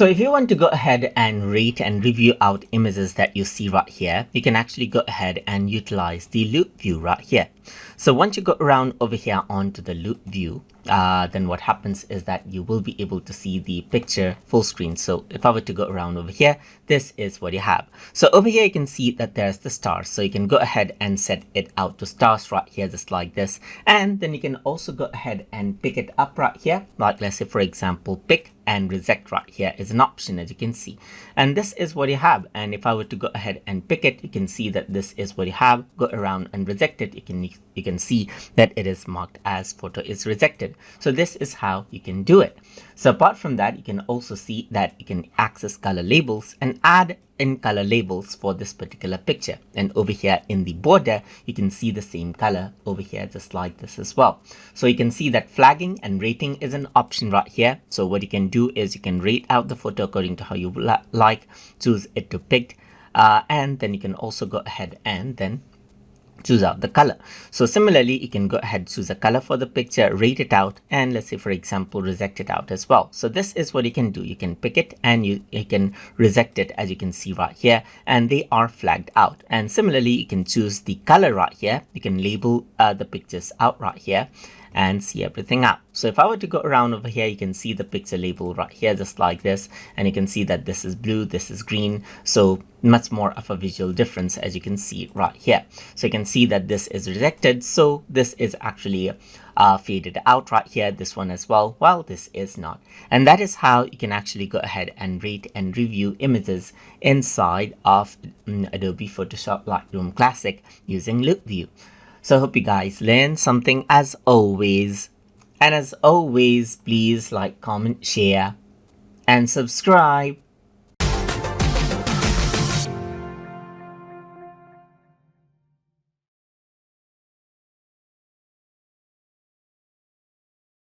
So if you want to go ahead and rate and review out images that you see right here, you can actually go ahead and utilize the loop view right here. So once you go around over here onto the loop view, then what happens is that you will be able to see the picture full screen. So if I were to go around over here, this is what you have. So over here, you can see that there's the stars. So you can go ahead and set it out to stars right here, just like this. And then you can also go ahead and pick it up right here. Like let's say, for example, pick and reject right here is an option, as you can see. And this is what you have. And if I were to go ahead and pick it, you can see that this is what you have. Go around and reject it. You can see that it is marked as photo is rejected. So this is how you can do it. So apart from that, you can also see that you can access color labels and add in color labels for this particular picture. And over here in the border, you can see the same color over here, just like this as well. So you can see that flagging and rating is an option right here. So what you can do is you can rate out the photo according to how you like, choose it to pick, and then you can also go ahead and then choose out the color. So similarly, you can go ahead, choose a color for the picture, rate it out, and let's say, for example, reject it out as well. So this is what you can do. You can pick it and you can reject it, as you can see right here, and they are flagged out. And similarly, you can choose the color right here. You can label the pictures out right here and see everything out. So if I were to go around over here, you can see the picture label right here, just like this, and you can see that this is blue, this is green, so much more of a visual difference, as you can see right here. So you can see that this is rejected, so this is actually faded out right here, this one as well, while this is not. And that is how you can actually go ahead and rate and review images inside of Adobe Photoshop Lightroom Classic using loop view. So I hope you guys learned something as always. And as always, please like, comment, share, and subscribe.